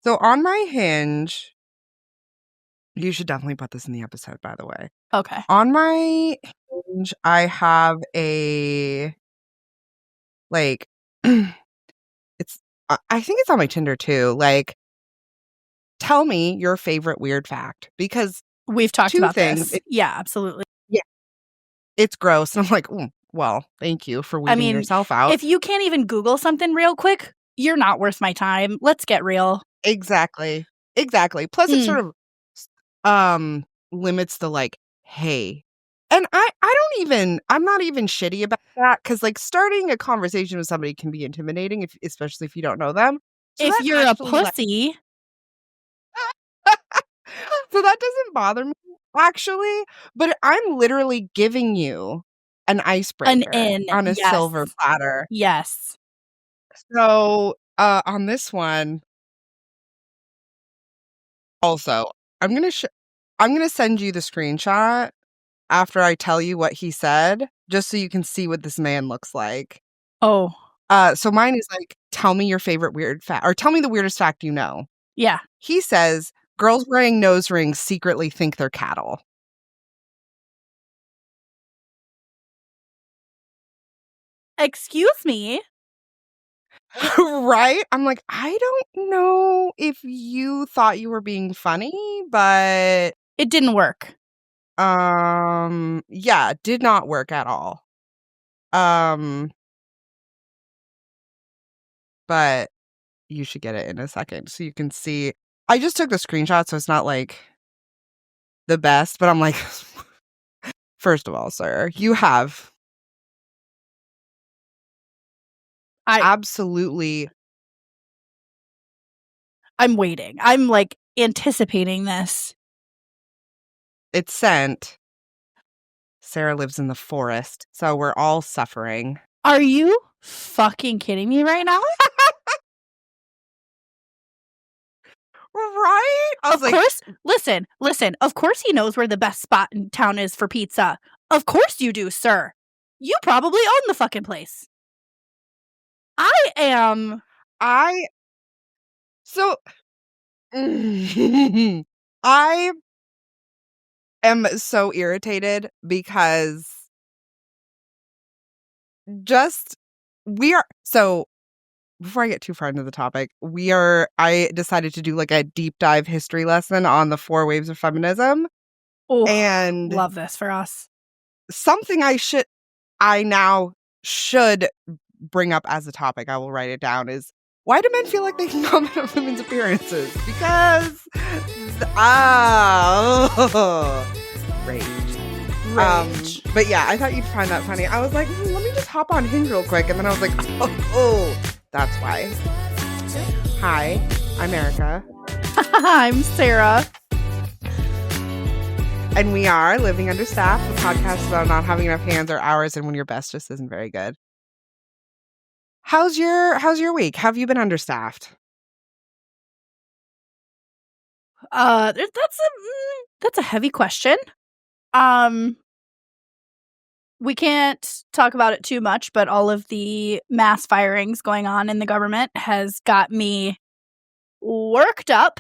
So on my Hinge, you should definitely put this in the episode, by the way. Okay. On my Hinge, I have a like it's I think it's on my Tinder too. Like, tell me your favorite weird fact, because We've talked two about things. this. Yeah, absolutely. It's gross, and I'm like, well, thank you for weeding yourself out. If you can't even Google something real quick, you're not worth my time. Let's get real. Exactly. Plus, it sort of limits the like, hey. And I'm not even shitty about that, because like starting a conversation with somebody can be intimidating, especially if you don't know them. So if you're a pussy. So that doesn't bother me, actually. But I'm literally giving you an icebreaker on a silver platter. Yes. So on this one, also, I'm gonna send you the screenshot after I tell you what he said, just so you can see what this man looks like. Oh. So mine is like, tell me your favorite weird fact, or tell me the weirdest fact you know. Yeah. He says, girls wearing nose rings secretly think they're cattle. Excuse me? Right? I'm like, I don't know if you thought you were being funny, but it didn't work. Yeah, it did not work at all. But you should get it in a second so you can see. I just took the screenshot, so it's not like the best, but I'm like, first of all, sir, you have absolutely. I'm waiting. I'm like anticipating this. It's sent. Sarah lives in the forest, so we're all suffering. Are you fucking kidding me right now? Right? Of course. Listen. Of course he knows where the best spot in town is for pizza. Of course you do, sir. You probably own the fucking place. I am so I am so irritated because before I get too far into the topic, I decided to do like a deep dive history lesson on the 4 waves of feminism. Oh, and love this for us. Something I now should bring up as a topic, I will write it down, is why do men feel like they can comment on women's appearances? Because rage. But yeah, I thought you'd find that funny. I was like, let me just hop on Hinge real quick, and then I was like, oh, that's why. Hi, I'm Erika. I'm Sarah. And we are Living Understaffed, the podcast about not having enough hands or hours and when your best just isn't very good. How's your week? Have you been understaffed? That's a heavy question. We can't talk about it too much, but all of the mass firings going on in the government has got me worked up.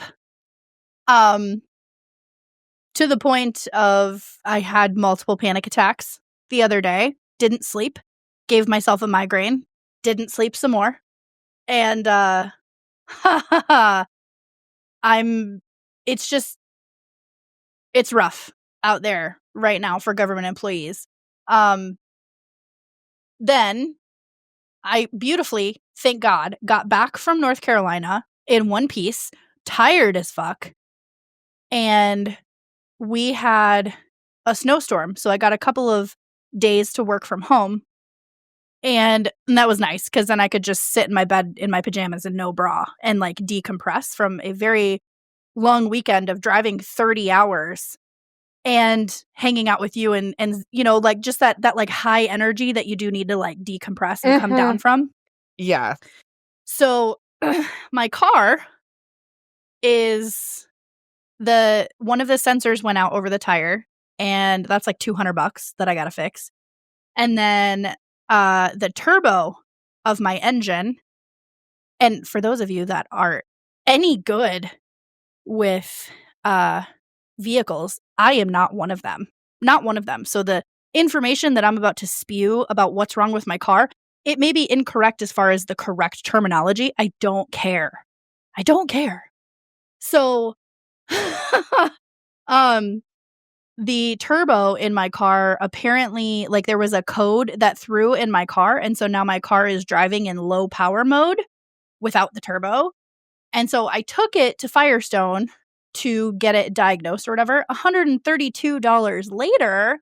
To the point of I had multiple panic attacks the other day, didn't sleep, gave myself a migraine, didn't sleep some more. And it's rough out there right now for government employees. Then I beautifully, thank God, got back from North Carolina in one piece, tired as fuck. And we had a snowstorm, so I got a couple of days to work from home. And that was nice, because then I could just sit in my bed in my pajamas and no bra and like decompress from a very long weekend of driving 30 hours and hanging out with you and you know, like just that like high energy that you do need to like decompress and come down from. Yeah. So my car is one of the sensors went out over the tire, and that's like $200 that I gotta fix. And then the turbo of my engine, and for those of you that are any good with vehicles. I am not one of them. Not one of them. So the information that I'm about to spew about what's wrong with my car, it may be incorrect as far as the correct terminology. I don't care. I don't care. So the turbo in my car, apparently, like, there was a code that threw in my car, and so now my car is driving in low power mode without the turbo. And so I took it to Firestone to get it diagnosed or whatever. $132 later,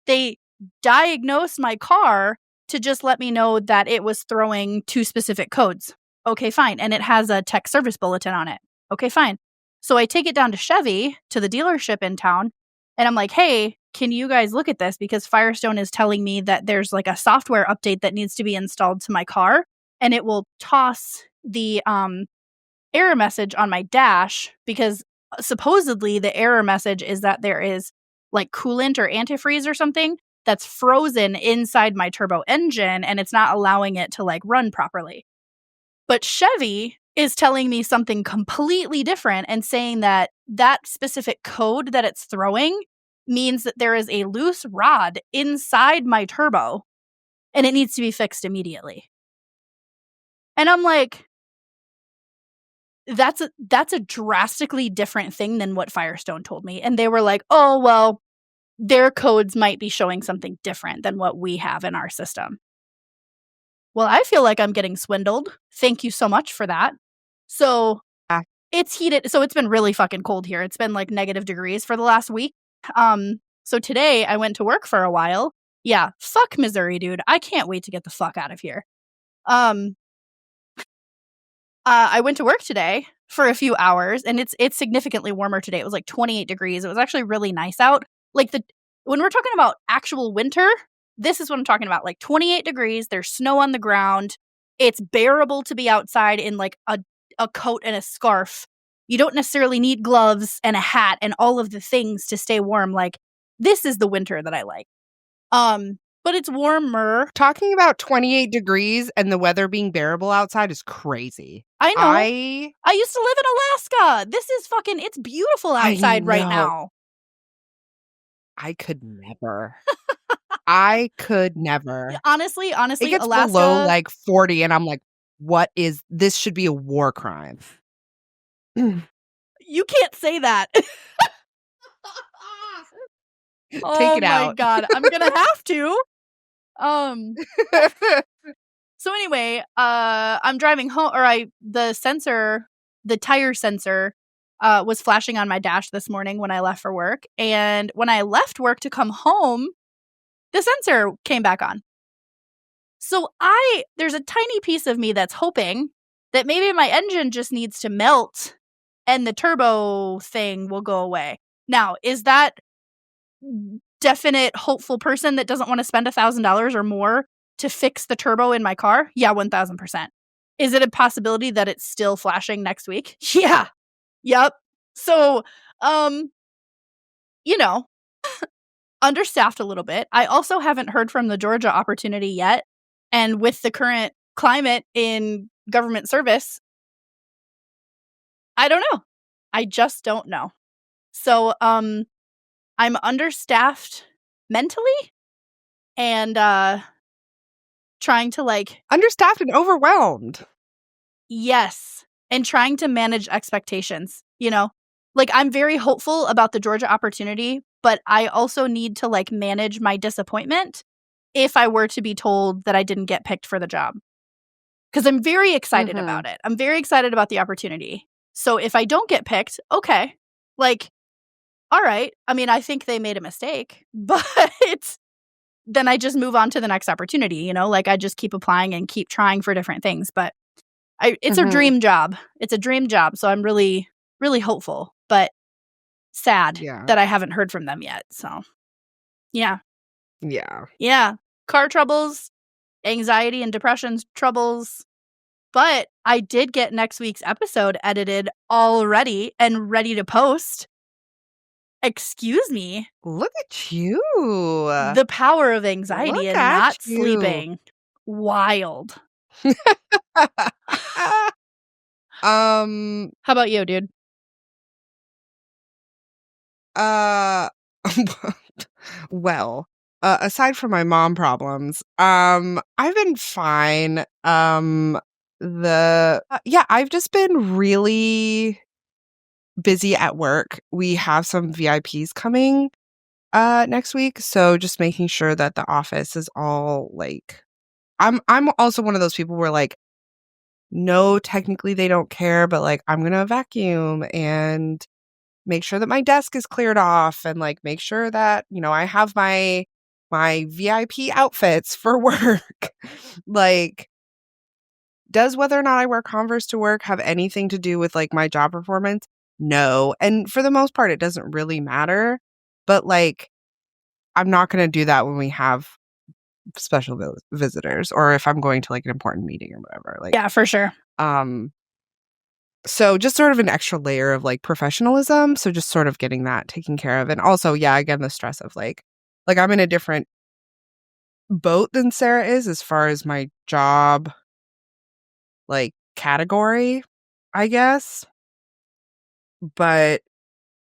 they diagnosed my car to just let me know that it was throwing 2 specific codes. Okay, fine. And it has a tech service bulletin on it. Okay, fine. So I take it down to Chevy, to the dealership in town, and I'm like, hey, can you guys look at this? Because Firestone is telling me that there's like a software update that needs to be installed to my car, and it will toss the error message on my dash, because supposedly the error message is that there is like coolant or antifreeze or something that's frozen inside my turbo engine, and it's not allowing it to like run properly. But Chevy is telling me something completely different and saying that that specific code that it's throwing means that there is a loose rod inside my turbo and it needs to be fixed immediately. And I'm like, that's a drastically different thing than what Firestone told me. And they were like, oh, well, their codes might be showing something different than what we have in our system. Well, I feel like I'm getting swindled. Thank you so much for that. So it's heated. So it's been really fucking cold here. It's been like negative degrees for the last week. So today I went to work for a while. Yeah, fuck Missouri, dude. I can't wait to get the fuck out of here. I went to work today for a few hours, and it's significantly warmer today. It was like 28 degrees. It was actually really nice out. Like when we're talking about actual winter, this is what I'm talking about. Like 28 degrees, there's snow on the ground. It's bearable to be outside in like a coat and a scarf. You don't necessarily need gloves and a hat and all of the things to stay warm. Like, this is the winter that I like. But it's warmer. Talking about 28 degrees and the weather being bearable outside is crazy. I know. I used to live in Alaska. This is fucking, it's beautiful outside right now. I could never. I could never. Honestly, It gets Alaska, below like 40 and I'm like, what is this? Should be a war crime. You can't say that. Take it out. Oh my God. I'm going to have to. So anyway, I'm driving home, or the tire sensor was flashing on my dash this morning when I left for work. And when I left work to come home, the sensor came back on. So there's a tiny piece of me that's hoping that maybe my engine just needs to melt and the turbo thing will go away. Now, is that definite hopeful person that doesn't want to spend $1,000 or more to fix the turbo in my car? Yeah, 1,000%. Is it a possibility that it's still flashing next week? Yeah. Yep. So, understaffed a little bit. I also haven't heard from the Georgia opportunity yet. And with the current climate in government service, I don't know. I just don't know. So, I'm understaffed mentally and trying to understaffed and overwhelmed. Yes. And trying to manage expectations, I'm very hopeful about the Georgia opportunity, but I also need to manage my disappointment if I were to be told that I didn't get picked for the job. Because I'm very excited about it. I'm very excited about the opportunity. So if I don't get picked, okay, all right. I mean, I think they made a mistake, but then I just move on to the next opportunity, I just keep applying and keep trying for different things. But it's a dream job. It's a dream job. So I'm really, really hopeful, but sad that I haven't heard from them yet. So, yeah. Yeah. Yeah. Car troubles, anxiety and depression troubles. But I did get next week's episode edited already and ready to post. Excuse me. Look at you. The power of anxiety and not sleeping. Wild. Um, How about you, dude? well, aside from my mom problems, I've been fine. I've just been really busy at work. We have some VIPs coming next week, so just making sure that the office is all like I'm also one of those people where like no, technically they don't care, but like I'm going to vacuum and make sure that my desk is cleared off and like make sure that, I have my VIP outfits for work. Like, does whether or not I wear Converse to work have anything to do with like my job performance? No. And for the most part, it doesn't really matter. But like, I'm not going to do that when we have special visitors or if I'm going to like an important meeting or whatever. Like, Yeah, for sure. um, so just sort of an extra layer of like professionalism. So just sort of getting that taken care of. And also, yeah, again, the stress of like I'm in a different boat than Sarah is as far as my job like category, I guess. But,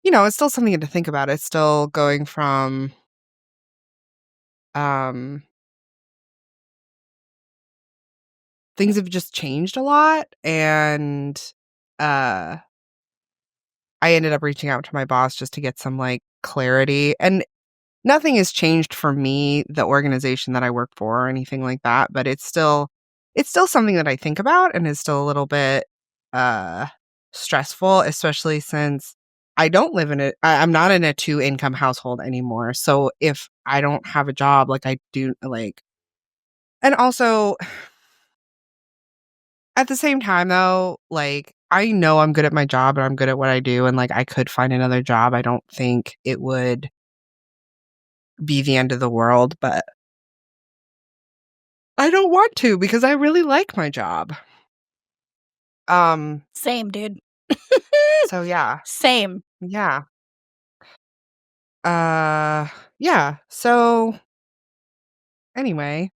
it's still something to think about. It's still going from um things have just changed a lot and uh I ended up reaching out to my boss just to get some like clarity. And nothing has changed for me, the organization that I work for or anything like that, but it's still something that I think about and is still a little bit stressful, especially since I don't live in it. I'm not in a 2-income household anymore. So if I don't have a job, like I do like and also at the same time though, like I know I'm good at my job and I'm good at what I do and like I could find another job. I don't think it would be the end of the world, but I don't want to because I really like my job. Um, Same, dude. so yeah. Same. Yeah. Yeah. So anyway,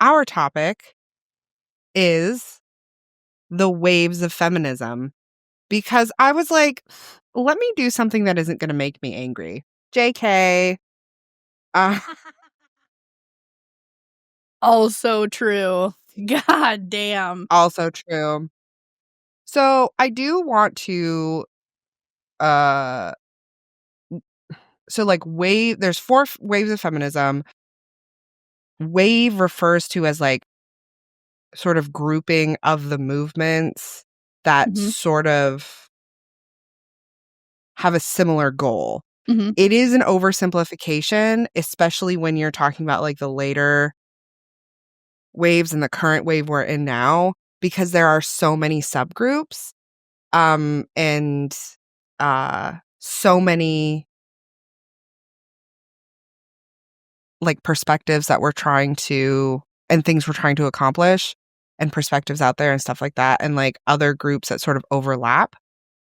our topic is the waves of feminism because I was like, let me do something that isn't going to make me angry. JK. Uh, Also true. God damn. also true. So I do want to uh so like wave there's four waves of feminism. Wave refers to as like sort of grouping of the movements that Mhm. sort of have a similar goal. Mhm. It is an oversimplification, especially when you're talking about like the later waves and the current wave we're in now, because there are so many subgroups, and so many like perspectives that we're trying to and things we're trying to accomplish and perspectives out there and stuff like that and like other groups that sort of overlap.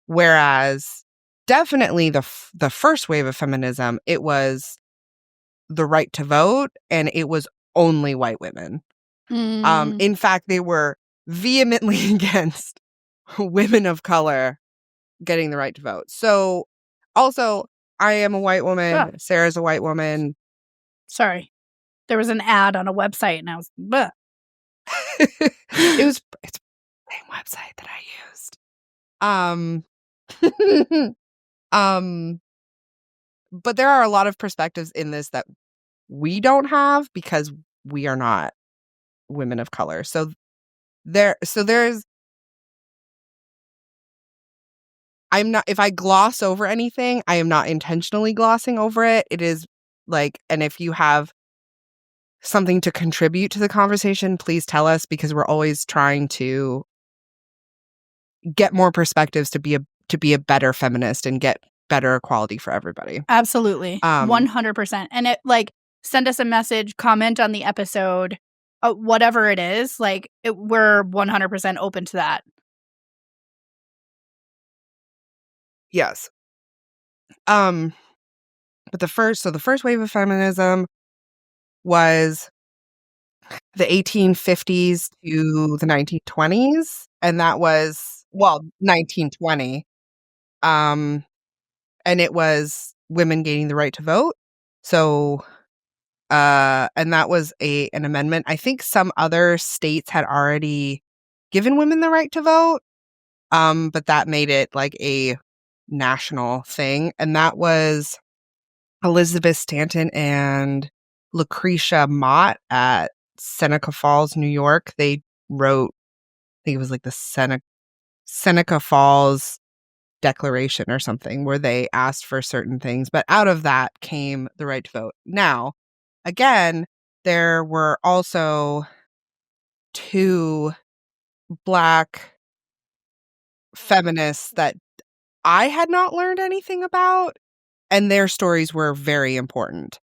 Whereas definitely the first wave of feminism, it was the right to vote and it was only white women. Mm. In fact, they were vehemently against women of color getting the right to vote. So also, I am a white Oh, woman, Sarah's a white woman. sorry. There was an ad on a website and I was, bleh. It's the same website that I used. Um um but there are a lot of perspectives in this that we don't have because we are not women of color. There's I'm not if I gloss over anything, I am not intentionally glossing over it. It is like and if you have something to contribute to the conversation, please tell us because we're always trying to get more perspectives to be a better feminist and get better equality for everybody. Absolutely. Um 100%. And it like send us a message, comment on the episode, whatever it is, like we're 100% open to that. yes. Um but the first wave of feminism was the 1850s to the 1920s and that was well, 1920. And it was women gaining the right to vote. So, and that was an amendment. I think some other states had already given women the right to vote. But that made it like a national thing. And that was Elizabeth Stanton and Lucretia Mott at Seneca Falls, New York. They wrote, I think it was like the Seneca Falls Declaration or something, where they asked for certain things. But out of that came the right to vote. Now, again, there were also 2 Black feminists that I had not learned anything about, and their stories were very important.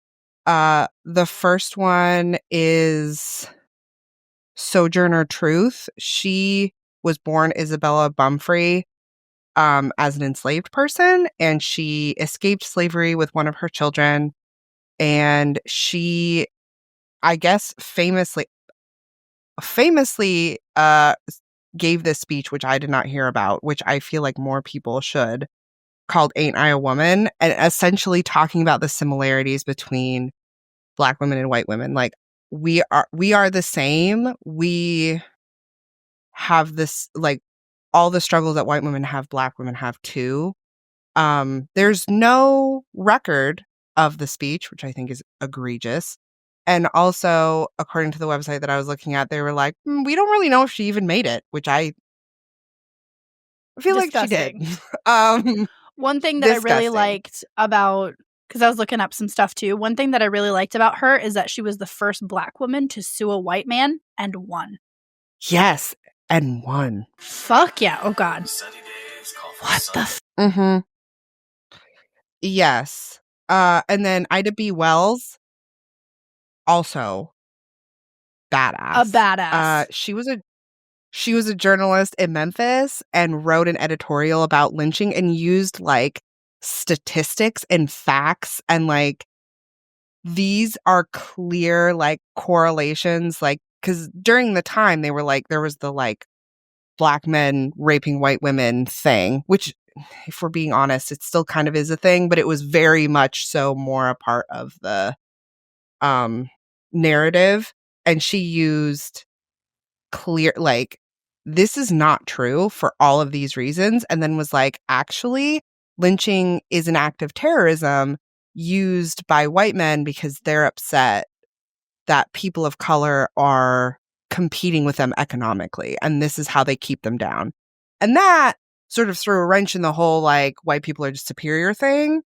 The first one is Sojourner Truth. She was born Isabella Bumfrey as an enslaved person, and she escaped slavery with one of her children. And she, I guess, famously gave this speech, which I did not hear about, which I feel like more people should, called Ain't I a Woman? And essentially talking about the similarities between Black women and white women. Like, we are the same. We have this, like, all the struggles that white women have, Black women have too. There's no record of the speech, which I think is egregious. And also, according to the website that I was looking at, they were like, we don't really know if she even made it, which I feel Disgusting. like she did. One thing that I really Disgusting. liked about, because I was looking up some stuff too, one thing that I really liked about her is that she was the first Black woman to sue a white man and won. Yes, and won. Fuck yeah. Oh, God. What the Mm-hmm. Yes. And then Ida B. Wells, also badass. A badass. She was a journalist in Memphis and wrote an editorial about lynching and used like statistics and facts, and like these are clear like correlations, like, because during the time they were like, there was the like Black men raping white women thing, which, if we're being honest, it still kind of is a thing, but it was very much so more a part of the narrative. And she used clear, like, this is not true for all of these reasons, and then was like, actually, lynching is an act of terrorism used by white men because they're upset that people of color are competing with them economically, and this is how they keep them down. And that sort of threw a wrench in the whole like white people are just superior thing.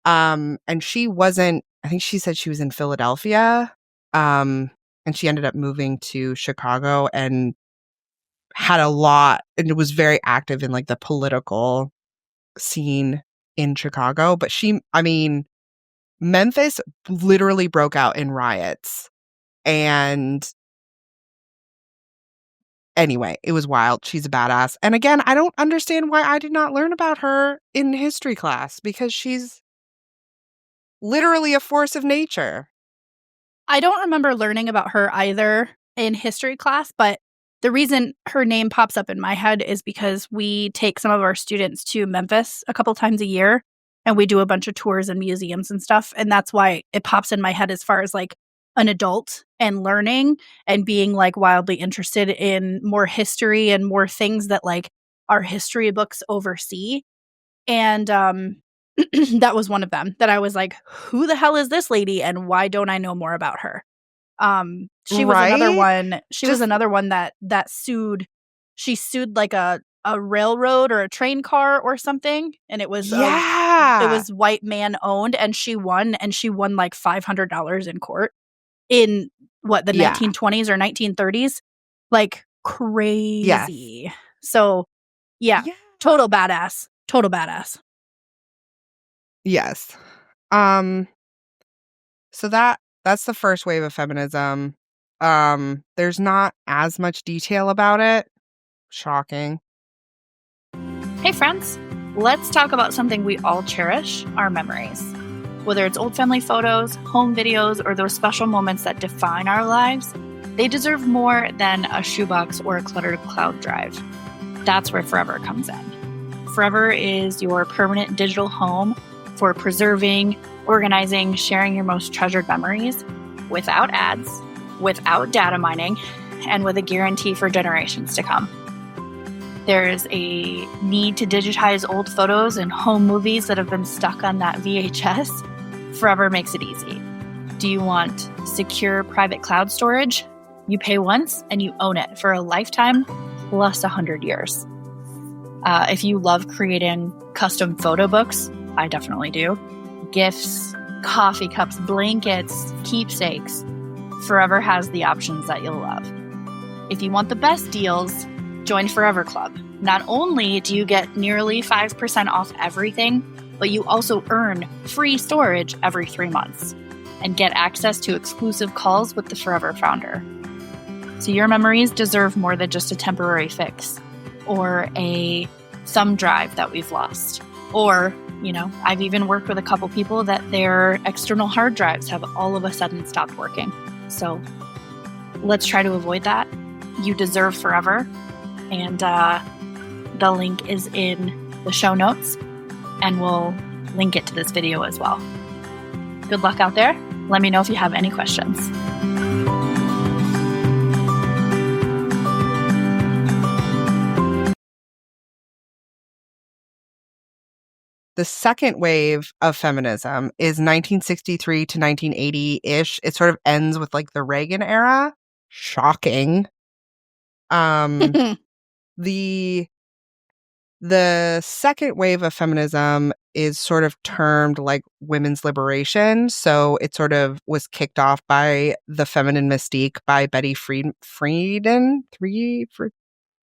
And she wasn't, I think she said she was in Philadelphia, and she ended up moving to Chicago and had a lot, and it was very active in like the political scene in Chicago. But Memphis literally broke out in riots. And anyway, it was wild. She's a badass. And again, I don't understand why I did not learn about her in history class, because she's literally a force of nature. I don't remember learning about her either in history class, but the reason her name pops up in my head is because we take some of our students to Memphis a couple times a year, and we do a bunch of tours and museums and stuff. And that's why it pops in my head as far as like an adult and learning and being like wildly interested in more history and more things that like our history books oversee. And that was one of them that I was like, who the hell is this lady and why don't I know more about her? She was another one. She was another one that sued. She sued like a railroad or a train car or something, and it was it was white man owned, and she won like $500 in court in what, the 1920s or 1930s, like crazy. Yes. So yeah, total badass. Yes. So that's the first wave of feminism. There's not as much detail about it. Shocking. Hey friends, let's talk about something we all cherish, our memories. Whether it's old family photos, home videos, or those special moments that define our lives, they deserve more than a shoebox or a cluttered cloud drive. That's where Forever comes in. Forever is your permanent digital home for preserving, organizing, sharing your most treasured memories without ads, without data mining, and with a guarantee for generations to come. There's a need to digitize old photos and home movies that have been stuck on that VHS. Forever makes it easy. Do you want secure private cloud storage? You pay once and you own it for a lifetime plus 100 years. If you love creating custom photo books, I definitely do. Gifts, coffee cups, blankets, keepsakes. Forever has the options that you'll love. If you want the best deals, join Forever Club. Not only do you get nearly 5% off everything, but you also earn free storage every 3 months and get access to exclusive calls with the Forever founder. So your memories deserve more than just a temporary fix or a thumb drive that we've lost. Or, I've even worked with a couple people that their external hard drives have all of a sudden stopped working. So let's try to avoid that. You deserve Forever. And the link is in the show notes, and we'll link it to this video as well. Good luck out there. Let me know if you have any questions. The second wave of feminism is 1963 to 1980-ish. It sort of ends with like the Reagan era. Shocking. The second wave of feminism is sort of termed like women's liberation. So it sort of was kicked off by The Feminine Mystique by Betty Friedan.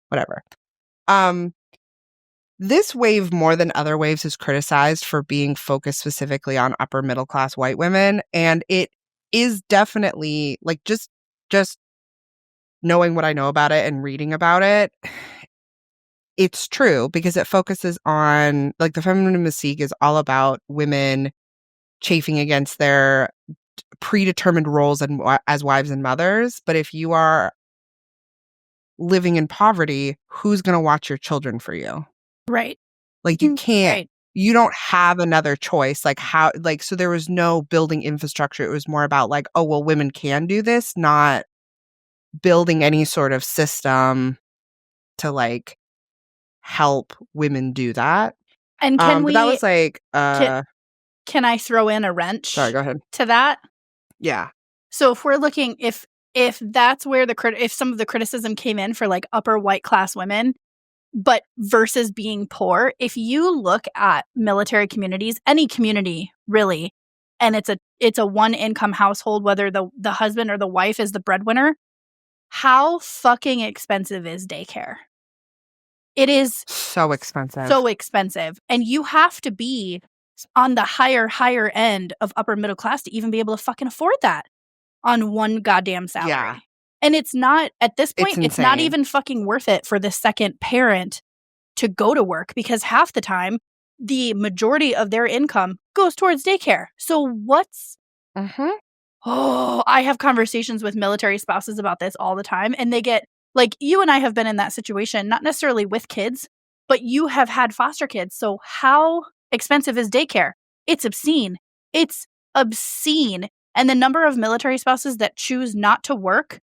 Whatever. This wave, more than other waves, is criticized for being focused specifically on upper middle class white women. And it is definitely like just knowing what I know about it and reading about it, it's true because it focuses on, like, the feminine mystique is all about women chafing against their predetermined roles as wives and mothers. But if you are living in poverty, who's going to watch your children for you? Right. Like, you can't. Right. You don't have another choice. So there was no building infrastructure. It was more about like, oh, well, women can do this, not building any sort of system to like help women do that. And but that was like can I throw in a wrench? Sorry, go ahead. To that? Yeah. So if we're looking if that's where if some of the criticism came in for like upper white class women, but versus being poor, if you look at military communities, any community really, and it's a one income household, whether the husband or the wife is the breadwinner, how fucking expensive is daycare? It is so expensive. So expensive. And you have to be on the higher end of upper middle class to even be able to fucking afford that on one goddamn salary. Yeah. And it's not, at this point, it's not insane. even fucking worth it for the second parent to go to work because half the time, the majority of their income goes towards daycare. So what's... Oh, I have conversations with military spouses about this all the time. And they get, like, you and I have been in that situation, not necessarily with kids, but you have had foster kids. So how expensive is daycare? It's obscene. It's obscene. And the number of military spouses that choose not to work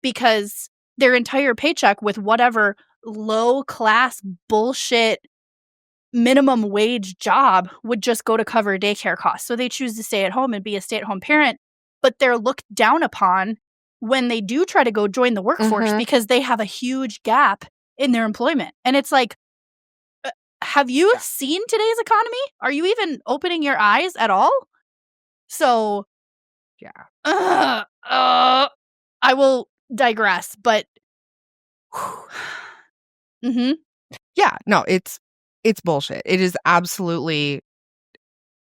because their entire paycheck with whatever low-class bullshit minimum wage job would just go to cover daycare costs. So they choose to stay at home and be a stay-at-home parent, but they're looked down upon when they do try to go join the workforce because they have a huge gap in their employment. And it's like, have you seen today's economy? Are you even opening your eyes at all? So, I will digress, but yeah, no, it's bullshit. It is absolutely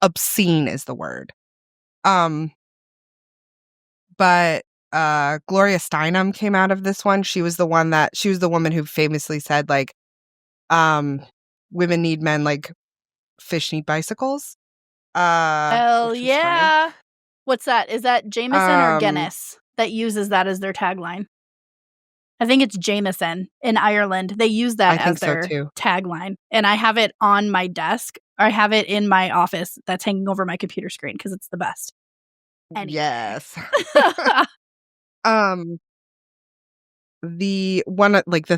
obscene is the word. But Gloria Steinem came out of this one. She was the woman who famously said, like, women need men like fish need bicycles. Hell yeah. Funny. What's that? Is that Jameson or Guinness that uses that as their tagline? I think it's Jameson in Ireland. They use that I think as so their too. tagline. And I have it on my desk. I have it in my office that's hanging over my computer screen because it's the best. Anyway. Yes. Um, the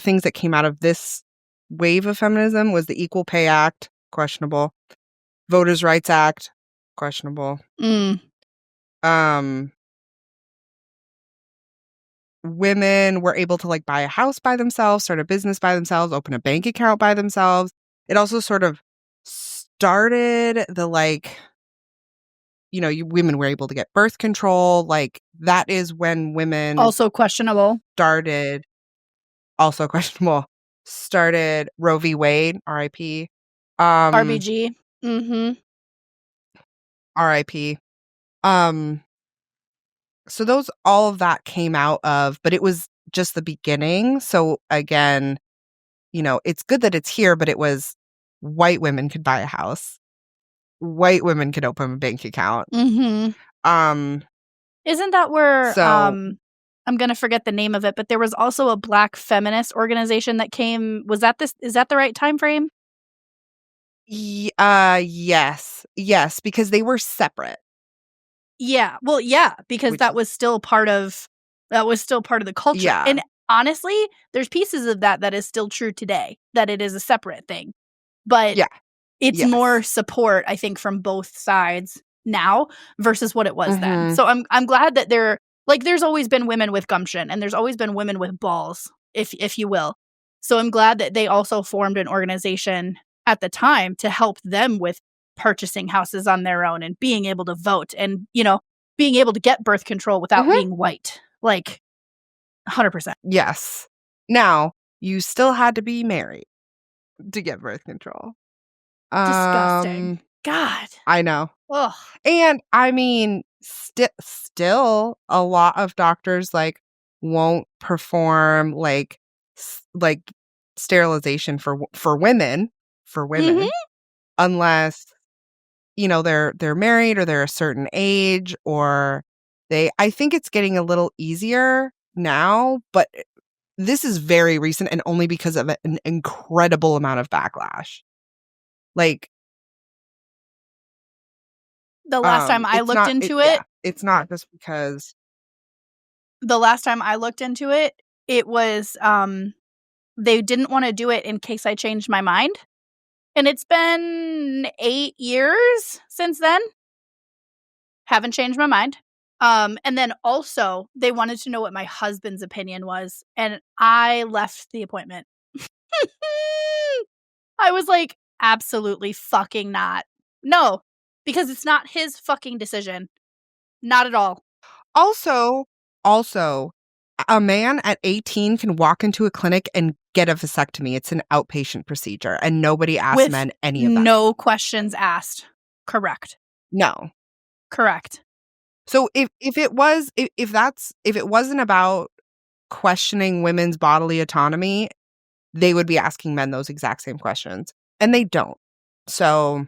things that came out of this wave of feminism was the Equal Pay Act, questionable. Voters' Rights Act, questionable. Um, women were able to buy a house by themselves, start a business by themselves, open a bank account by themselves. It also sort of started the women were able to get birth control. That is when women Also questionable. started, also questionable, started Roe v. Wade, RIP. RBG. Mm-hmm. RIP. So all of that came out of, but it was just the beginning. So again, it's good that it's here, but it was white women could buy a house. White women could open a bank account. Mm-hmm. Isn't that where I'm gonna forget the name of it, but there was also a Black feminist organization that came. Is that the right time frame? Yes, because they were separate. Yeah. Well, yeah, because that was still part of the culture. Yeah. And honestly, there's pieces of that is still true today, that it is a separate thing. But Yeah. it's Yes. more support, I think, from both sides now versus what it was then. So I'm glad that there's always been women with gumption and there's always been women with balls, if you will. So I'm glad that they also formed an organization at the time to help them with purchasing houses on their own and being able to vote and, being able to get birth control without being white. 100%. Yes. Now, you still had to be married to get birth control. Disgusting. God. I know. Ugh. And I mean, still a lot of doctors won't perform sterilization for women unless they're married or they're a certain age, or I think it's getting a little easier now, but this is very recent and only because of an incredible amount of backlash. The last time I looked into it, it's not just because. The last time I looked into it, it was they didn't want to do it in case I changed my mind. And it's been 8 years since then. Haven't changed my mind. And then also they wanted to know what my husband's opinion was, and I left the appointment. I was like, absolutely fucking not. No, because it's not his fucking decision. Not at all. Also, a man at 18 can walk into a clinic and get a vasectomy. It's an outpatient procedure, and nobody asks With men any of that. No questions asked. Correct. No. Correct. So if it wasn't about questioning women's bodily autonomy, they would be asking men those exact same questions, and they don't. So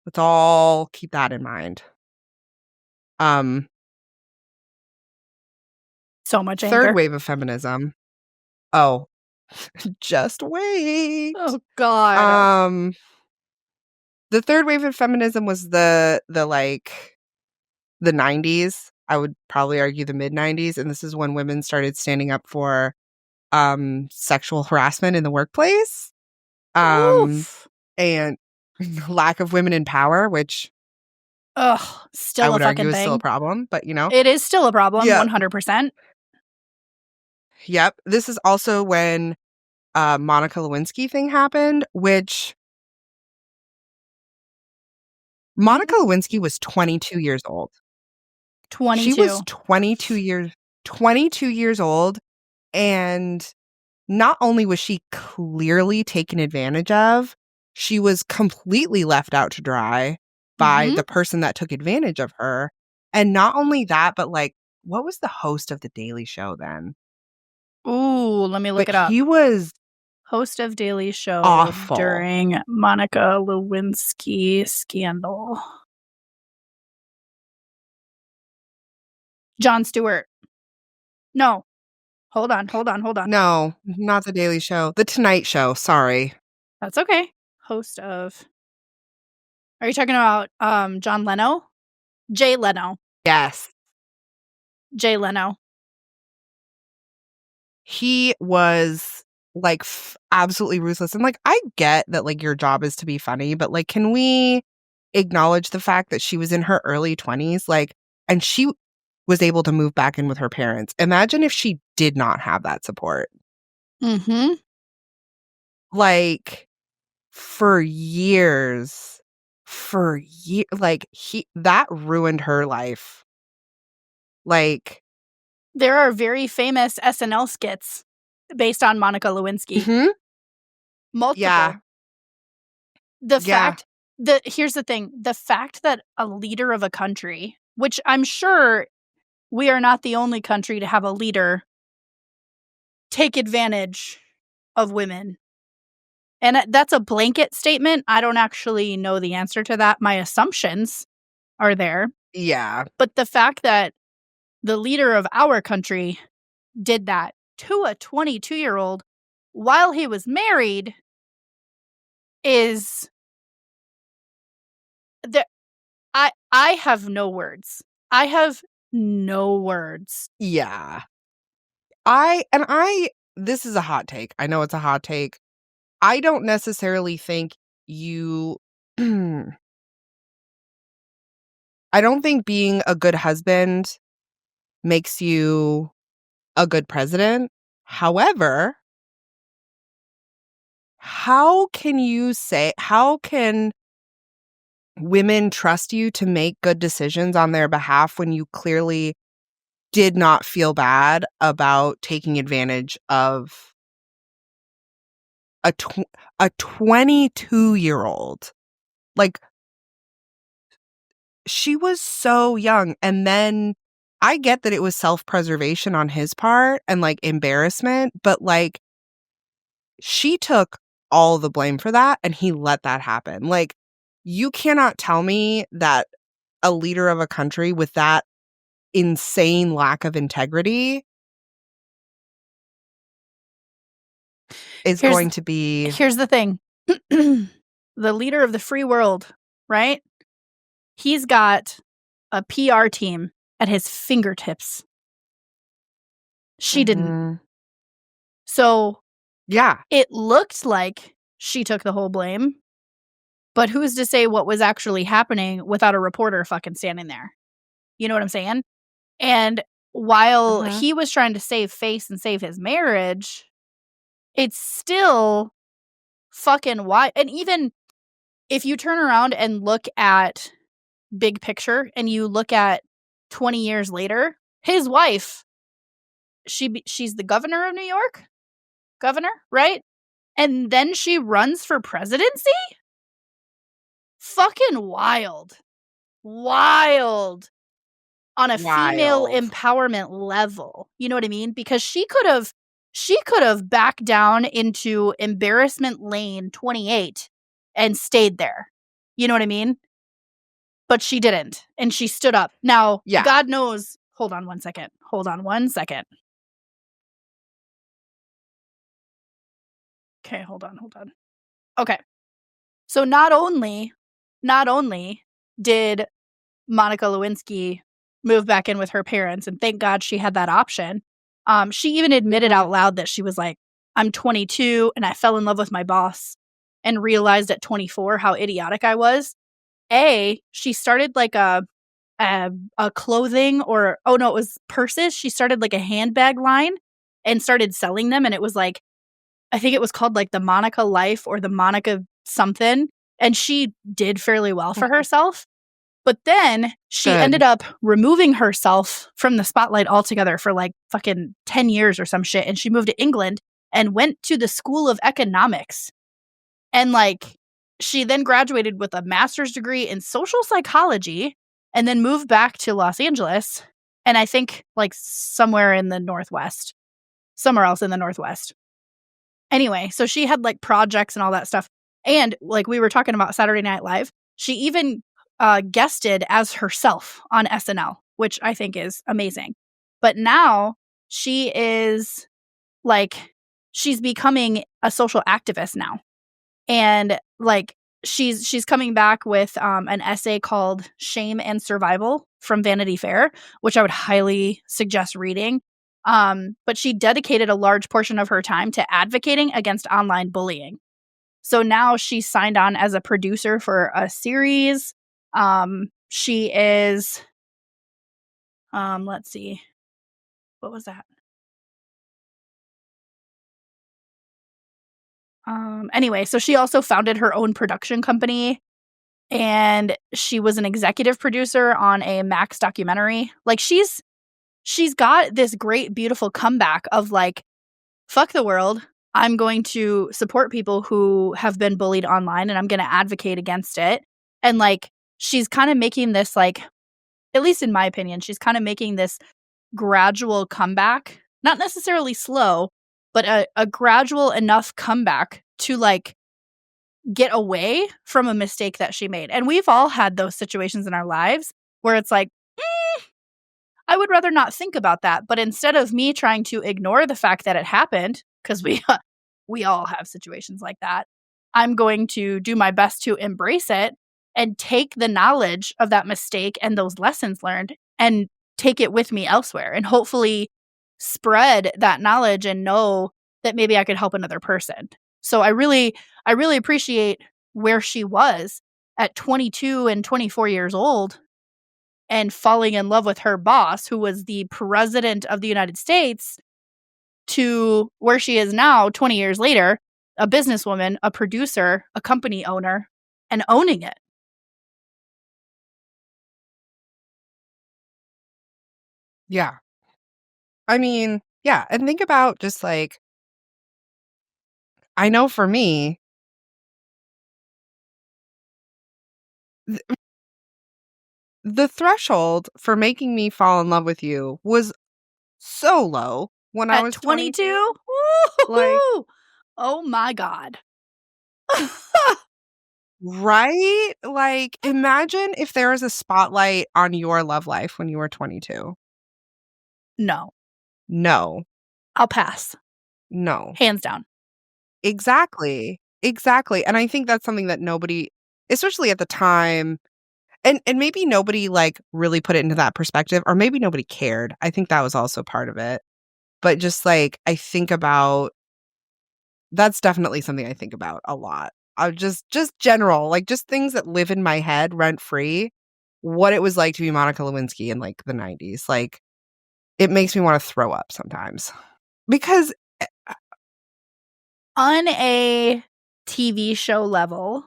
let's all keep that in mind. So much anger. Third wave of feminism. Oh, just wait. Oh God. The third wave of feminism was the 90s. I would probably argue the mid 90s, and this is when women started standing up for sexual harassment in the workplace. And lack of women in power, which still I would a fucking argue thing. is still a problem, but it is still a problem. Yeah. 100%. Yep. This is also when Monica Lewinsky thing happened, which Monica Lewinsky was 22 years old. 22. She was 22 years old, and not only was she clearly taken advantage of, she was completely left out to dry by the person that took advantage of her. And not only that, but what was the host of The Daily Show then? Ooh, let me look it up. He was host of Daily Show awful during Monica Lewinsky scandal. Jon Stewart. No. Hold on. No, not The Daily Show. The Tonight Show, sorry. That's okay. Host of... Are you talking about John Leno? Jay Leno. Yes. Jay Leno. He was like absolutely ruthless. And like, I get that like your job is to be funny, but like, can we acknowledge the fact that she was in her early 20s, like, and she was able to move back in with her parents? Imagine if she did not have that support. Mm-hmm. Like, for years, like, that ruined her life. Like, there are very famous SNL skits based on Monica Lewinsky. mm-hmm. Multiple. Yeah. Here's the thing. The fact that a leader of a country, which I'm sure we are not the only country to have a leader take advantage of women. And that's a blanket statement. I don't actually know the answer to that. My assumptions are there. Yeah. But the fact that the leader of our country did that to a 22-year-old while he was married is... I have no words. I have no words. Yeah. This is a hot take. I know it's a hot take. I don't necessarily think you I don't think being a good husband makes you a good president. However, how can women trust you to make good decisions on their behalf when you clearly did not feel bad about taking advantage of a 22-year-old? Like, she was so young. And then I get that it was self-preservation on his part and like embarrassment, but like, she took all the blame for that and he let that happen. Like, you cannot tell me that a leader of a country with that insane lack of integrity is going to be... Here's the thing. The leader of the free world, right? He's got a PR team at his fingertips. She didn't. So, yeah, it looked like she took the whole blame, but who's to say what was actually happening without a reporter fucking standing there? You know what I'm saying? And while he was trying to save face and save his marriage, it's still fucking why. And even if you turn around and look at big picture and you look at 20 years later, his wife, she's the governor of New York, right? And then she runs for presidency? Fucking wild on a female empowerment level. You know what I mean? Because she could have backed down into embarrassment lane 28 and stayed there. You know what I mean? But she didn't. And she stood up. Now, God knows. Hold on one second. Okay, hold on. Okay. So not only did Monica Lewinsky move back in with her parents, and thank God she had that option, she even admitted out loud that she was like, I'm 22 and I fell in love with my boss and realized at 24 how idiotic I was. She started like a clothing it was purses. She started like a handbag line and started selling them. And it was like, I think it was called like the Monica Life or the Monica something. And she did fairly well for herself. But then she ended up removing herself from the spotlight altogether for like fucking 10 years or some shit. And she moved to England and went to the School of Economics. And like, she then graduated with a master's degree in social psychology and then moved back to Los Angeles. And I think like somewhere else in the Northwest. Anyway, so she had like projects and all that stuff. And like we were talking about Saturday Night Live, she even guested as herself on SNL, which I think is amazing. But now she is like, she's becoming a social activist now. And like, she's coming back with an essay called Shame and Survival from Vanity Fair, which I would highly suggest reading. But she dedicated a large portion of her time to advocating against online bullying. So now she's signed on as a producer for a series. She is, let's see, what was that? Anyway, so she also founded her own production company, and she was an executive producer on a Max documentary. Like, she's got this great, beautiful comeback of like, fuck the world. I'm going to support people who have been bullied online, and I'm going to advocate against it. And like, she's kind of making this, like, at least in my opinion, she's kind of making this gradual comeback, not necessarily slow, but a gradual enough comeback to like get away from a mistake that she made. And we've all had those situations in our lives where it's like, I would rather not think about that. But instead of me trying to ignore the fact that it happened, because we all have situations like that, I'm going to do my best to embrace it and take the knowledge of that mistake and those lessons learned and take it with me elsewhere, and hopefully spread that knowledge and know that maybe I could help another person. So I really appreciate where she was at 22 and 24 years old and falling in love with her boss, who was the president of the United States, to where she is now 20 years later, a businesswoman, a producer, a company owner, and owning it. Yeah. I mean, yeah, and think about just like, I know for me, the threshold for making me fall in love with you was so low when I At was 22? 22. Like, Oh my God. right? Like, imagine if there was a spotlight on your love life when you were 22. No, No. I'll pass. No. Hands down. Exactly. Exactly. And I think that's something that nobody, especially at the time, and maybe nobody like really put it into that perspective, or maybe nobody cared. I think that was also part of it. But just like, I think about, that's definitely something I think about a lot. I just general, like, just things that live in my head rent free. What it was like to be Monica Lewinsky in like the 90s. Like, it makes me want to throw up sometimes because On a TV show level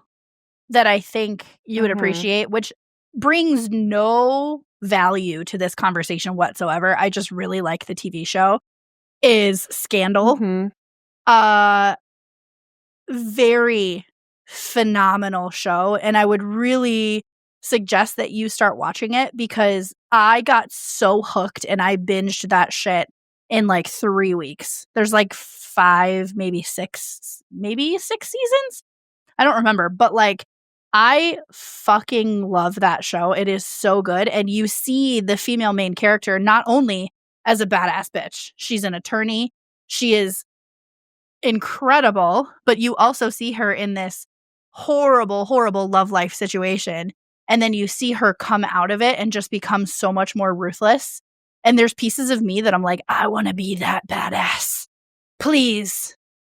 that I think you would Mhm. appreciate, which brings no value to this conversation whatsoever, I just really like the TV show, is Scandal. Mhm. Very phenomenal show, and I would really suggest that you start watching it, because I got so hooked and I binged that shit in like 3 weeks. There's like 5, maybe 6 seasons? I don't remember, but like, I fucking love that show. It is so good, and you see the female main character not only as a badass bitch. She's an attorney. She is incredible, but you also see her in this horrible, horrible love life situation. And then you see her come out of it and just become so much more ruthless. And there's pieces of me that I'm like, I want to be that badass. Please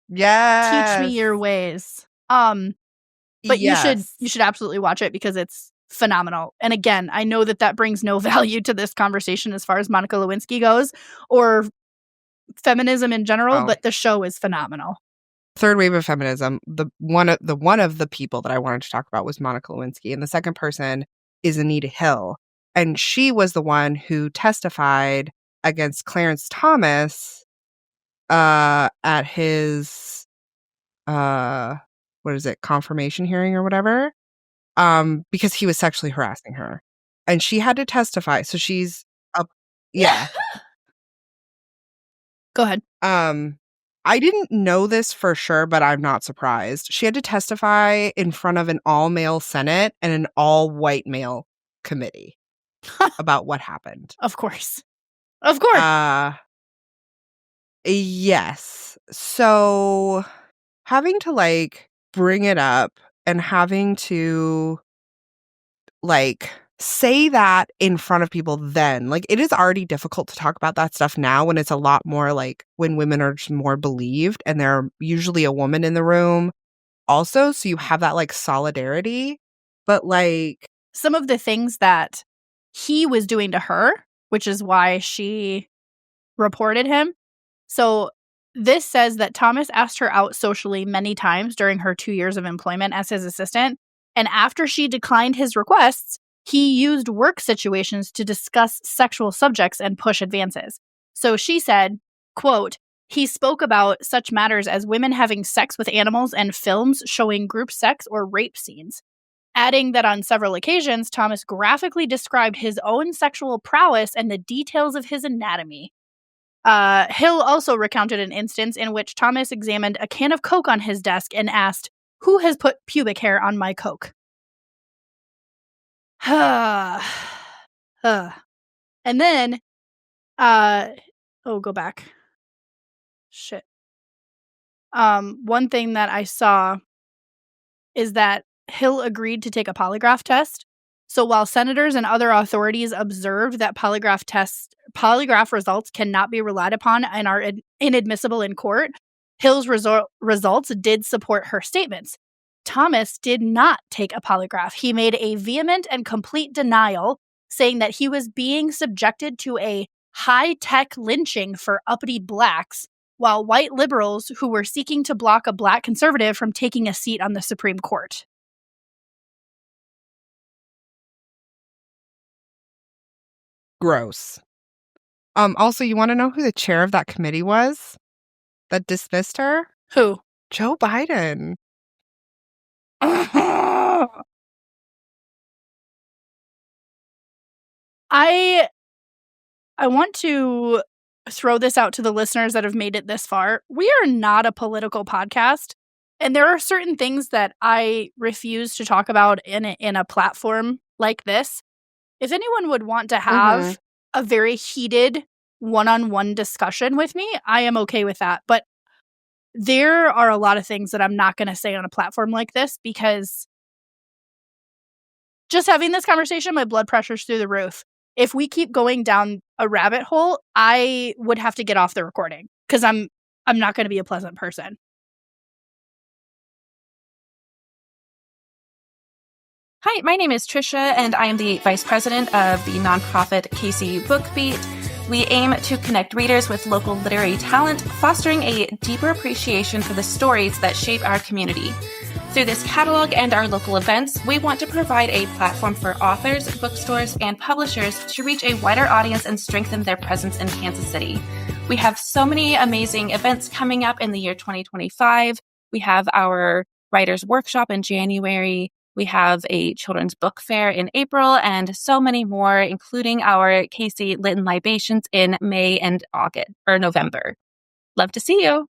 teach me Yes. your ways. But you should Yes. absolutely watch it because it's phenomenal. And again, I know that brings no value to this conversation as far as Monica Lewinsky goes, or feminism in general, Oh. but the show is phenomenal. Third wave of feminism, the one of the people that I wanted to talk about was Monica Lewinsky, and the second person is Anita Hill, and she was the one who testified against Clarence Thomas at his what is it, confirmation hearing or whatever, because he was sexually harassing her, and she had to testify. So she's up, yeah. Go ahead. I didn't know this for sure, but I'm not surprised. She had to testify in front of an all-male Senate and an all-white male committee about what happened. Of course. Of course. Yes. So having to like bring it up and having to like say that in front of people then, like it is already difficult to talk about that stuff now when it's a lot more like when women are just more believed and there are usually a woman in the room also, so you have that like solidarity. But like Some of the things that he was doing to her, which is why she reported him. So this says that Thomas asked her out socially many times during her 2 years of employment as his assistant. And after she declined his requests, he used work situations to discuss sexual subjects and push advances. So she said, quote, he spoke about such matters as women having sex with animals and films showing group sex or rape scenes. Adding that on several occasions, Thomas graphically described his own sexual prowess and the details of his anatomy. Hill also recounted an instance in which Thomas examined a can of Coke on his desk and asked, "Who has put pubic hair on my Coke?" And then, go back. Shit. One thing that I saw is that Hill agreed to take a polygraph test. So while senators and other authorities observed that polygraph results cannot be relied upon and are inadmissible in court, Hill's results did support her statements. Thomas did not take a polygraph. He made a vehement and complete denial, saying that he was being subjected to a high-tech lynching for uppity blacks, while white liberals who were seeking to block a black conservative from taking a seat on the Supreme Court. gross. Also, you want to know who the chair of that committee was that dismissed her? Who? Joe Biden. I want to throw this out to the listeners that have made it this far. We are not a political podcast, and there are certain things that I refuse to talk about in a platform like this. If anyone would want to have a very heated one-on-one discussion with me, I am okay with that. But there are a lot of things that I'm not going to say on a platform like this because just having this conversation, my blood pressure's through the roof. If we keep going down a rabbit hole, I would have to get off the recording because I'm not going to be a pleasant person. Hi, my name is Trisha, and I am the Vice President of the nonprofit KC Book Beat. We aim to connect readers with local literary talent, fostering a deeper appreciation for the stories that shape our community. Through this catalog and our local events, we want to provide a platform for authors, bookstores, and publishers to reach a wider audience and strengthen their presence in Kansas City. We have so many amazing events coming up in the year 2025. We have our Writers' Workshop in January. We have a children's book fair in April and so many more, including our KC Lit and Libations in May and November. Love to see you.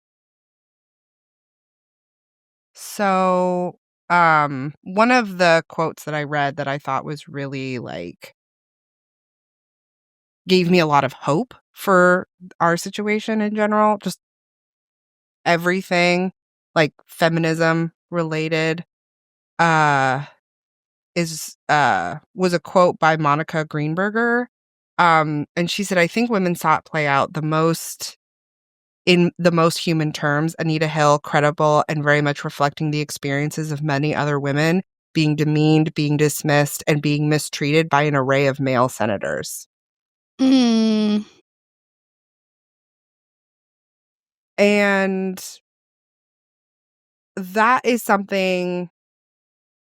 So, one of the quotes that I read that I thought was really like gave me a lot of hope for our situation in general, just everything like feminism related, was a quote by Monica Greenberger. And she said, I think women saw it play out in the most human terms. Anita Hill, credible and very much reflecting the experiences of many other women, being demeaned, being dismissed, and being mistreated by an array of male senators. And that is something,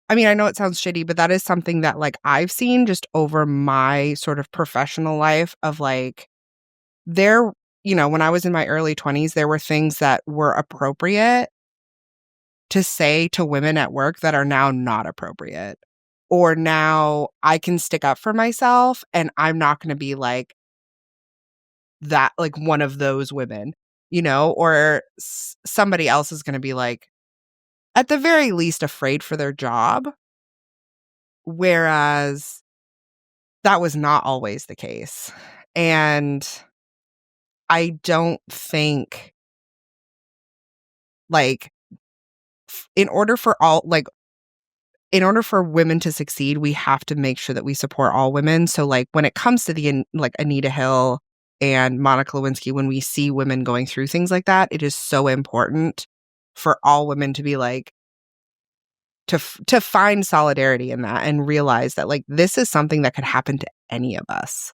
I mean, I know it sounds shitty, but that is something that like I've seen just over my sort of professional life of like when I was in my early 20s, there were things that were appropriate to say to women at work that are now not appropriate. Or now I can stick up for myself and I'm not going to be like that, like one of those women, or somebody else is going to be like, at the very least, afraid for their job. Whereas that was not always the case. And I don't think, like, in order for women to succeed, we have to make sure that we support all women. So, like, when it comes to like Anita Hill and Monica Lewinsky, when we see women going through things like that, it is so important for all women to be like, to find solidarity in that and realize that, like, this is something that could happen to any of us.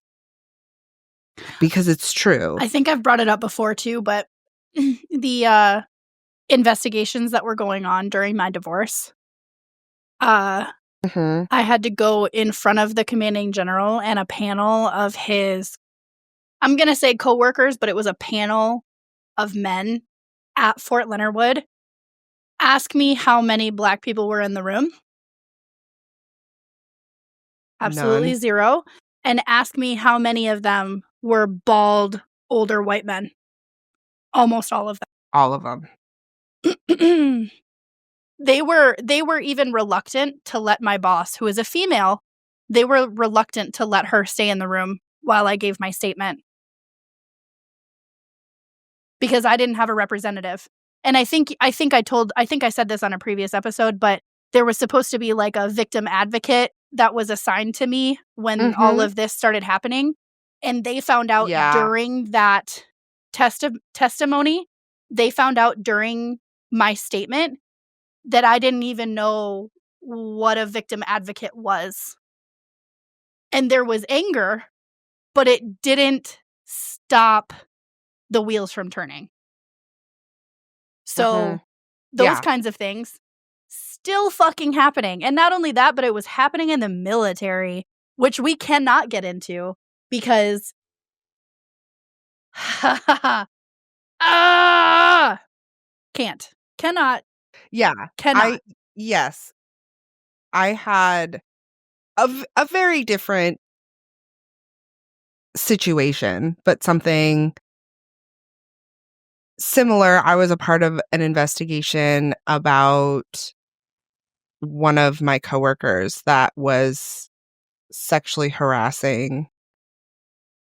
Because it's true. I think I've brought it up before too, but the investigations that were going on during my divorce, I had to go in front of the commanding general and a panel of his, I'm going to say coworkers, but it was a panel of men at Fort Leonard Wood, ask me how many Black people were in the room. Absolutely None. 0. And ask me how many of them were bald, older white men. Almost all of them. All of them. They were even reluctant to let my boss, who is a female, they were reluctant to let her stay in the room while I gave my statement. Because I didn't have a representative. And I think I said this on a previous episode, but there was supposed to be like a victim advocate that was assigned to me when all of this started happening. And they found out during that testimony, they found out during my statement that I didn't even know what a victim advocate was. And there was anger, but it didn't stop the wheels from turning. So those kinds of things still fucking happening. And not only that, but it was happening in the military, which we cannot get into because cannot. Yeah. Cannot. Yes. I had a very different situation, but something similar. I was a part of an investigation about one of my coworkers that was sexually harassing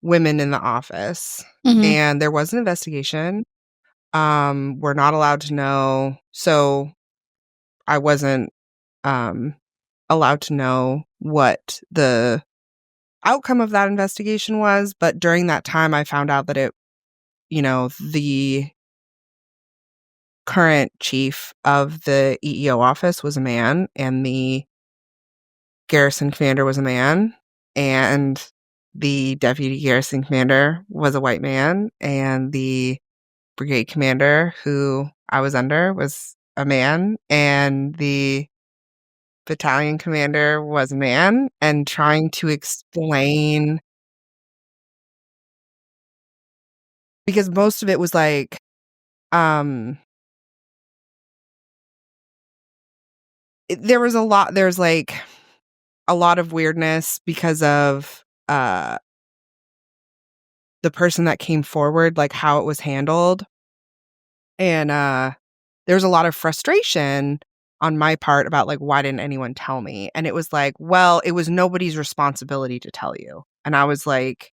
women in the office. And there was an investigation. We're not allowed to know. So I wasn't allowed to know what the outcome of that investigation was. But during that time, I found out that the current chief of the EEO office was a man, and the garrison commander was a man, and the deputy garrison commander was a white man, and the brigade commander who I was under was a man, and the battalion commander was a man, and trying to explain, because most of it was like, there's like a lot of weirdness because of the person that came forward, like how it was handled. And there's a lot of frustration on my part about, like, why didn't anyone tell me? And it was like, well, it was nobody's responsibility to tell you. And I was like,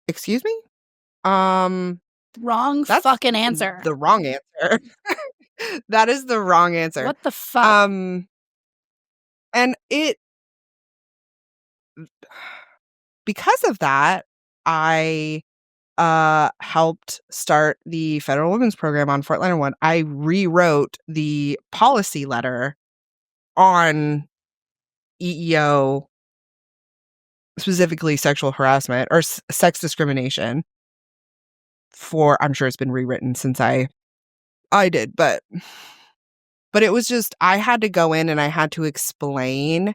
excuse me? Wrong That's fucking answer. The wrong answer. That is the wrong answer. What the fuck? And because of that, I helped start the Federal Women's Program on Fort Leonard Wood. I rewrote the policy letter on EEO, specifically sexual harassment or sex discrimination. I'm sure it's been rewritten since I did, but it was just, I had to go in and I had to explain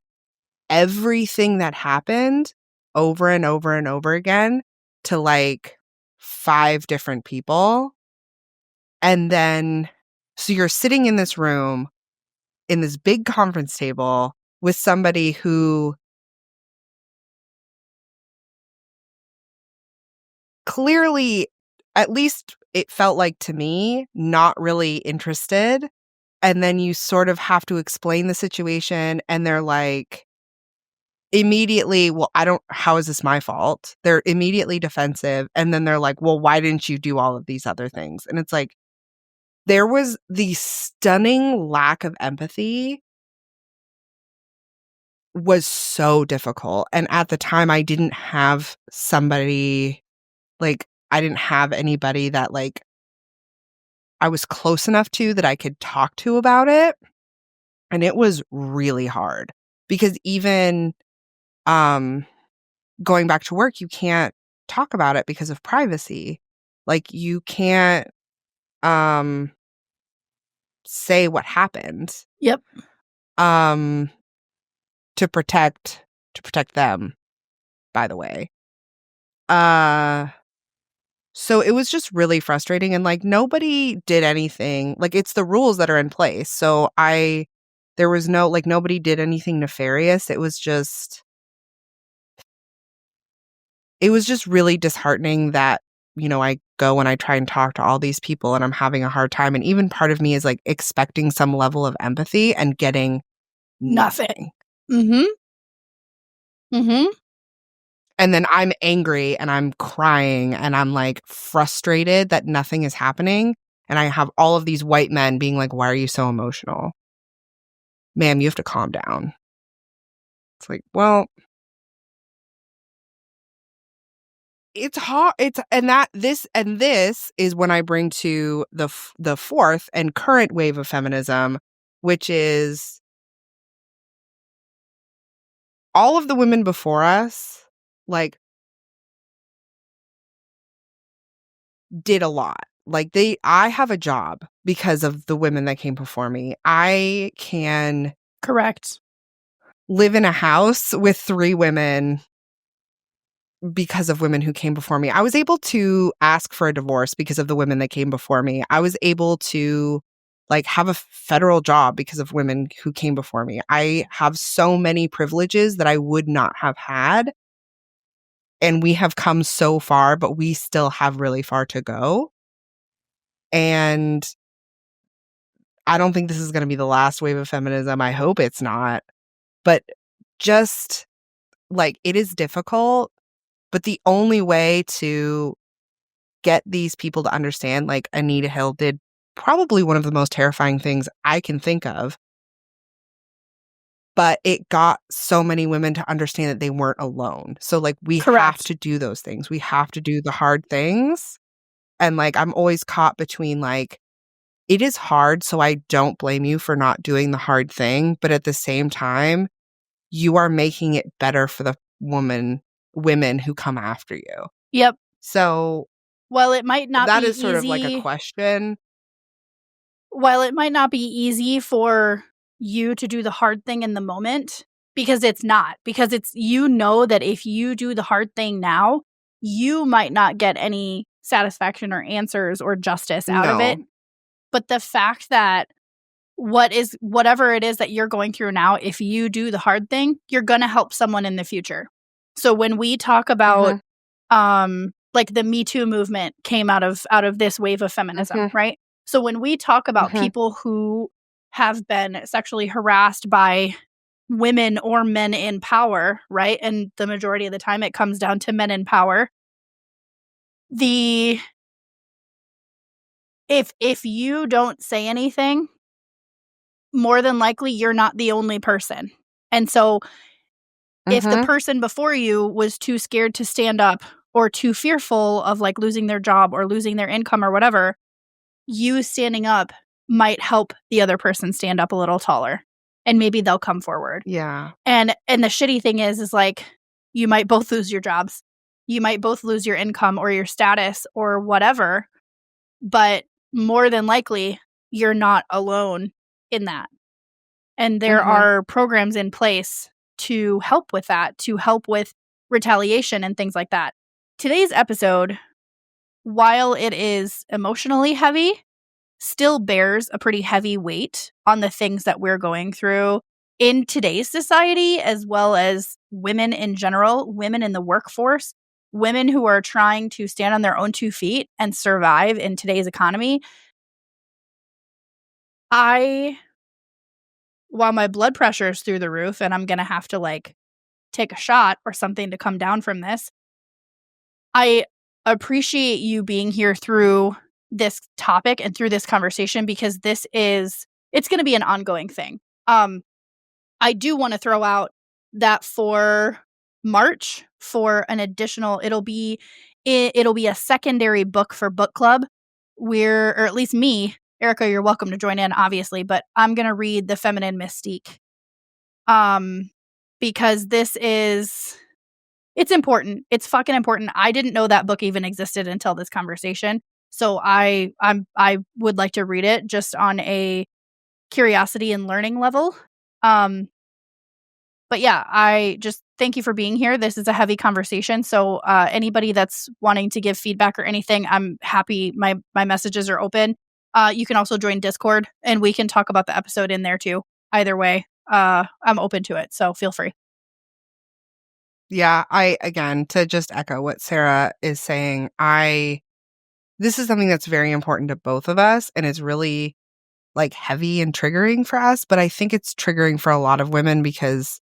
everything that happened over and over and over again to like 5 different people. And then, so you're sitting in this room, in this big conference table with somebody who clearly, at least it felt like to me, not really interested. And then you sort of have to explain the situation, and they're like, immediately, well, how is this my fault? They're immediately defensive. And then they're like, well, why didn't you do all of these other things? And it's like, there was the stunning lack of empathy was so difficult. And at the time, I didn't have somebody, like, I didn't have anybody that, like, I was close enough to that I could talk to about it. And it was really hard because even going back to work, you can't talk about it because of privacy. Like, you can't say what happened. Yep. To protect them, by the way. So it was just really frustrating, and like nobody did anything. Like, it's the rules that are in place. So there was no, like, nobody did anything nefarious. It was just really disheartening that, I go and I try and talk to all these people and I'm having a hard time. And even part of me is like expecting some level of empathy and getting nothing. Mm-hmm. Mm-hmm. And then I'm angry and I'm crying and I'm like frustrated that nothing is happening. And I have all of these white men being like, why are you so emotional? Ma'am, you have to calm down. It's like, well, it's hard. This is when I bring to the fourth and current wave of feminism, which is all of the women before us, like, did a lot. Like, I have a job because of the women that came before me. I can Correct. live in a house with 3 women because of women who came before me. I was able to ask for a divorce because of the women that came before me. I was able to, like, have a federal job because of women who came before me. I have so many privileges that I would not have had. And we have come so far, but we still have really far to go. And I don't think this is going to be the last wave of feminism. I hope it's not. But just, like, it is difficult. But the only way to get these people to understand, like, Anita Hill did probably one of the most terrifying things I can think of. But it got so many women to understand that they weren't alone. So, like, we have to do those things. We have to do the hard things. And, like, I'm always caught between, like, it is hard, so I don't blame you for not doing the hard thing. But at the same time, you are making it better for the women who come after you. Yep. So, while it might not that be is sort of like easy, a question. While it might not be easy for you to do the hard thing in the moment, because it's not, because it's, that if you do the hard thing now, you might not get any satisfaction or answers or justice out of it. But the fact that whatever it is that you're going through now, if you do the hard thing, you're going to help someone in the future. So when we talk about, like, the Me Too movement came out of this wave of feminism, right? So when we talk about people who have been sexually harassed by women or men in power, right? And the majority of the time it comes down to men in power. If you don't say anything, more than likely you're not the only person. And so if the person before you was too scared to stand up or too fearful of, like, losing their job or losing their income or whatever, you standing up might help the other person stand up a little taller, and maybe they'll come forward. Yeah. And the shitty thing is like, you might both lose your jobs. You might both lose your income or your status or whatever, but more than likely you're not alone in that. And there are programs in place to help with that, to help with retaliation and things like that. Today's episode, while it is emotionally heavy, still bears a pretty heavy weight on the things that we're going through in today's society, as well as women in general, women in the workforce, women who are trying to stand on their own 2 feet and survive in today's economy. While my blood pressure is through the roof and I'm going to have to, like, take a shot or something to come down from this. I appreciate you being here through this topic and through this conversation, because it's going to be an ongoing thing. I do want to throw out that for March, for an additional, it'll be a secondary book for book club. Or at least me, Erika, you're welcome to join in, obviously, but I'm going to read The Feminine Mystique. Because it's important. It's fucking important. I didn't know that book even existed until this conversation. So I would like to read it just on a curiosity and learning level. But yeah, I just thank you for being here. This is a heavy conversation. So anybody that's wanting to give feedback or anything, I'm happy. My messages are open. You can also join Discord and we can talk about the episode in there too. Either way, I'm open to it. So feel free. Yeah, again, to just echo what Sarah is saying, this is something that's very important to both of us, and it's really like heavy and triggering for us, but I think it's triggering for a lot of women because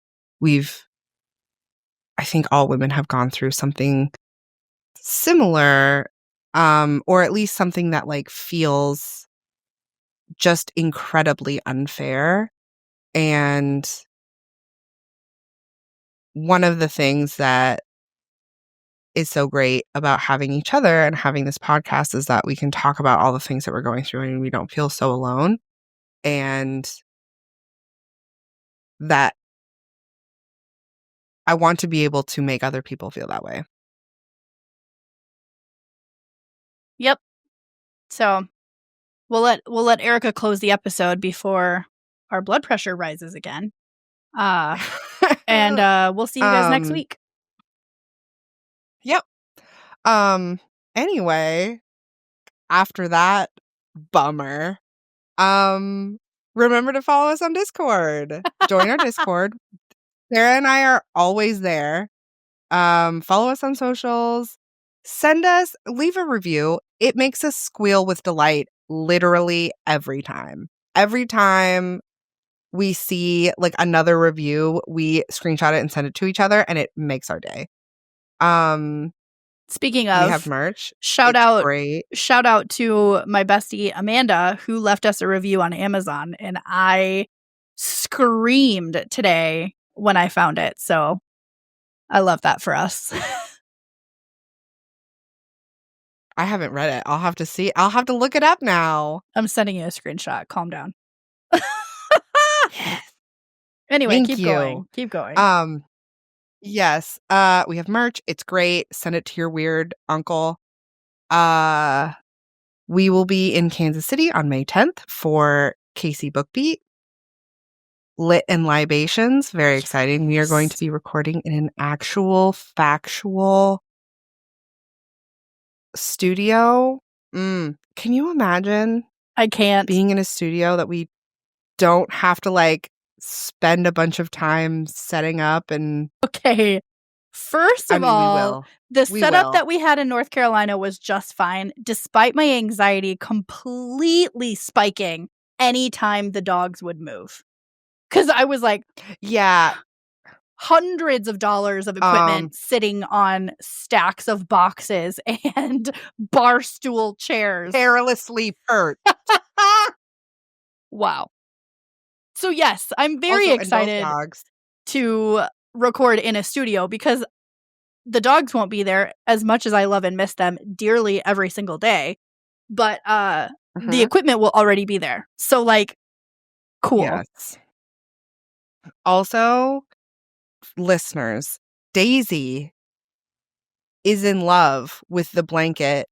I think all women have gone through something similar, or at least something that like feels just incredibly unfair. And one of the things that is so great about having each other and having this podcast is that we can talk about all the things that we're going through and we don't feel so alone. And that I want to be able to make other people feel that way. Yep. So we'll let Erika close the episode before our blood pressure rises again. And we'll see you guys next week. Yep. Anyway, after that bummer, remember to follow us on Discord. Join our Discord. Sarah and I are always there. Follow us on socials. Leave a review. It makes us squeal with delight literally every time. Every time we see like another review, we screenshot it and send it to each other, and it makes our day. Speaking of, we have merch. Shout out to my bestie Amanda, who left us a review on Amazon, and I screamed today when I found it. So I love that for us. I haven't read it. I'll have to see. I'll have to look it up now. I'm sending you a screenshot. Calm down. Anyway, Thank keep you. going. Keep going. Yes. We have merch. It's great. Send it to your weird uncle. We will be in Kansas City on May 10th for KC Book Beat. Lit and Libations. Very exciting. We are going to be recording in an actual factual studio. Can you imagine? I can't. Being in a studio that we don't have to like spend a bunch of time setting up and... Okay. First of all, the setup that we had in North Carolina was just fine, despite my anxiety completely spiking anytime the dogs would move. Because I was like, yeah, hundreds of dollars of equipment sitting on stacks of boxes and bar stool chairs. Perilously perched. Wow. So yes, I'm very excited to record in a studio because the dogs won't be there, as much as I love and miss them dearly every single day. But the equipment will already be there. So like, cool. Yes. Also, listeners, Daisy is in love with the blanket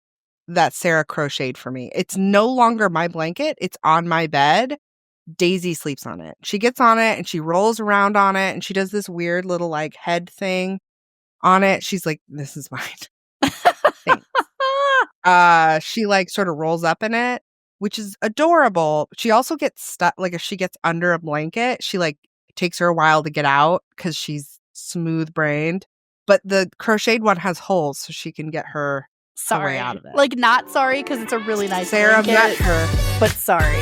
that Sarah crocheted for me. It's no longer my blanket. It's on my bed. Daisy sleeps on it. She gets on it and she rolls around on it and she does this weird little like head thing on it. She's like, this is mine. Thanks. She like sort of rolls up in it, which is adorable. She also gets stuck, like if she gets under a blanket, she like takes her a while to get out because she's smooth brained. But the crocheted one has holes so she can get her way out of it. Like not sorry because it's a really nice Sarah blanket, met her, but sorry.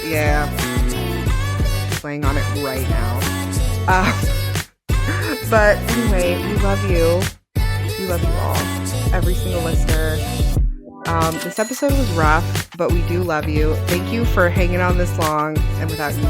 Yeah. Playing on it right now. But anyway, we love you. We love you all. Every single listener. This episode was rough, but we do love you. Thank you for hanging on this long. And without you,